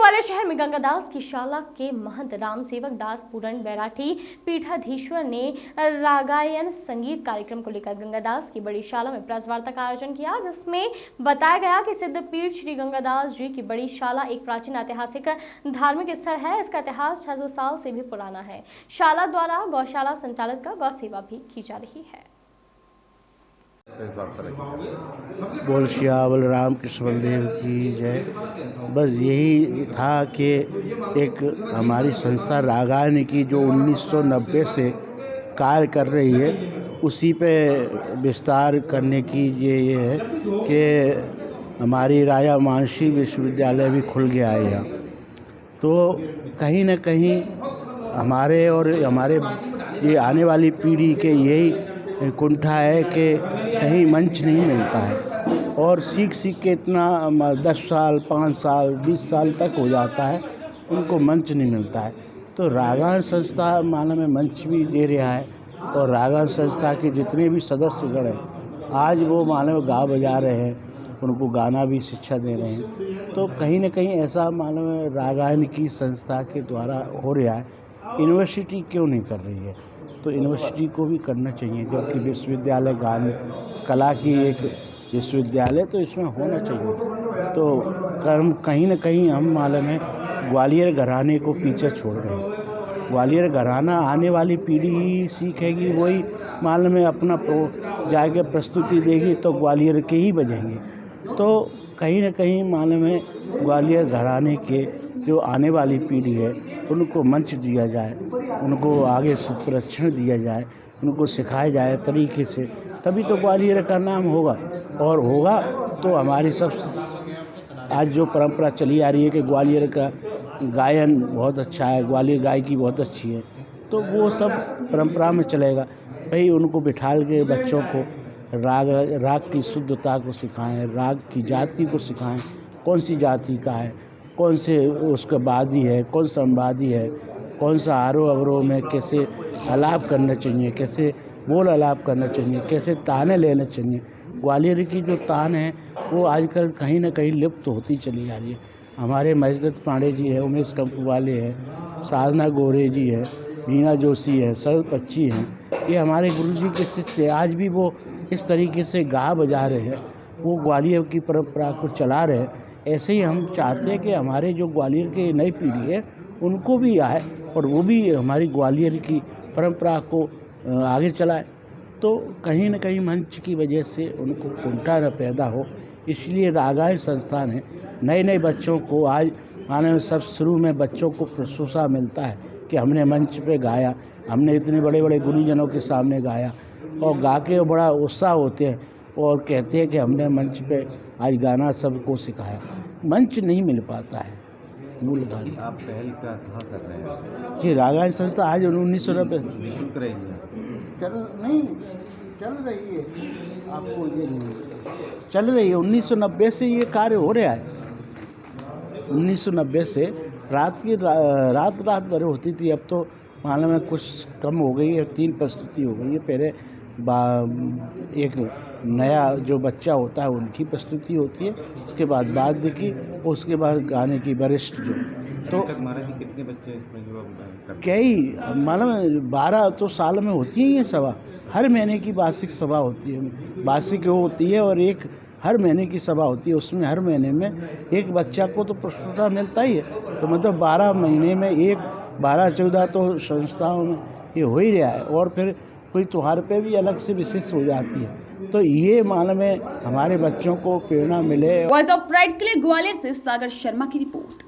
ग्वालियर शहर में गंगादास की शाला के महंत राम सेवक दास पूरण बैराठी पीठाधीश्वर ने रागायन संगीत कार्यक्रम को लेकर गंगादास की बड़ी शाला में प्रेस वार्ता का आयोजन किया, जिसमें बताया गया कि सिद्ध पीठ श्री गंगादास जी की बड़ी शाला एक प्राचीन ऐतिहासिक धार्मिक स्थल है। इसका इतिहास 600 साल से भी पुराना है। शाला द्वारा गौशाला संचालित कर गौ सेवा भी की जा रही है। बोल श्यावल राम कृष्ण बलदेव की जय। बस यही था कि एक हमारी संस्था रागायन की जो 1990 से कार्य कर रही है, उसी पे विस्तार करने की ये है कि हमारी राजा मानसी विश्वविद्यालय भी खुल गया है यहाँ। तो कहीं न कहीं हमारे और हमारे ये आने वाली पीढ़ी के यही कुंठा है कि कहीं मंच नहीं मिलता है, और सीख के इतना 10 साल 5 साल 20 साल तक हो जाता है, उनको मंच नहीं मिलता है। तो रागायन संस्था मानो में मंच भी दे रहा है, और रागायन संस्था के जितने भी सदस्यगण हैं आज वो मानो गा बजा रहे हैं, उनको गाना भी शिक्षा दे रहे हैं। तो कहीं न कहीं ऐसा मानो रागायन की संस्था के द्वारा हो रहा है। यूनिवर्सिटी क्यों नहीं कर रही है? तो यूनिवर्सिटी को भी करना चाहिए, क्योंकि विश्वविद्यालय गान कला की एक विश्वविद्यालय तो इसमें होना चाहिए। तो कहीं न कहीं हम मालूम है ग्वालियर घराने को पीछे छोड़ रहे हैं। ग्वालियर घराना आने वाली पीढ़ी सीखेगी, वही मालूम है अपना जाके प्रस्तुति देगी तो ग्वालियर के ही बजेंगे। तो कहीं न कहीं मालूम है ग्वालियर घराने के जो आने वाली पीढ़ी है उनको मंच दिया जाए, उनको आगे संरक्षण दिया जाए, उनको सिखाया जाए तरीके से, तभी तो ग्वालियर का नाम होगा। और होगा तो हमारी सब आज जो परंपरा चली आ रही है कि ग्वालियर का गायन बहुत अच्छा है, ग्वालियर गायकी बहुत अच्छी है, तो वो सब परंपरा में चलेगा। भाई उनको बिठाल के बच्चों को राग की शुद्धता को सिखाएं, राग की जाति को सिखाएं, कौन सी जाति का है, कौन से उसका बादी है, कौन सा संवादी है, कौन सा आरोह अवरोह में कैसे आलाप करना चाहिए, कैसे बोल आलाप करना चाहिए, कैसे ताने लेना चाहिए। ग्वालियर की जो तान है वो आजकल कहीं ना कहीं लुप्त होती चली जा रही है। हमारे मजदत पांडे जी है, उमेश कंपू वाले हैं, साधना गोरे जी है, मीना जोशी है, शरद पच्ची हैं, ये हमारे गुरु जी के शिष्य। आज भी वो इस तरीके से गा बजा रहे हैं, वो ग्वालियर की परंपरा को चला रहे हैं। ऐसे ही हम चाहते हैं कि हमारे जो ग्वालियर की नई पीढ़ी है उनको भी आए और वो भी हमारी ग्वालियर की परंपरा को आगे चलाए। तो कहीं न कहीं मंच की वजह से उनको कुंठा न पैदा हो, इसलिए रागायन संस्था ने नए बच्चों को आज माने सब शुरू में बच्चों को प्रशंसा मिलता है कि हमने मंच पे गाया, हमने इतने बड़े बड़े गुरुजनों के सामने गाया, और गा के बड़ा उत्साह होते हैं और कहते हैं कि हमने मंच पे आज गाना सबको सिखाया। मंच नहीं मिल पाता है मूल गाने। आप पहल कहाँ कर रहे हैं? जी रागायन संस्था आज 1990 चल रही है, आपको ये नहीं चल रही है। 1990 से ये कार्य हो रहा है। 1990 से रात भर होती थी, अब तो मालूम है कुछ कम हो गई है, 3 प्रस्तुति हो गई है। पहले एक नया जो बच्चा होता है उनकी प्रस्तुति होती है, उसके बाद की, उसके बाद गाने की वरिष्ठ जो। तो महाराज जी कितने बच्चे इसमें जो क्या ही मालूम 12 तो साल में होती है ये सभा। हर महीने की वार्षिक सभा होती है, वार्षिक होती है, और एक हर महीने की सभा होती है। उसमें हर महीने में एक बच्चा को तो पुरस्कार मिलता ही है। तो मतलब 12 महीने में 12-14 तो संस्थाओं में ये हो ही रहा है, और फिर कोई त्योहार पे भी अलग से विशेष हो जाती है। तो ये मालूम है हमारे बच्चों को प्रेरणा मिले। वॉइस ऑफ राइट्स के लिए ग्वालियर से सागर शर्मा की रिपोर्ट।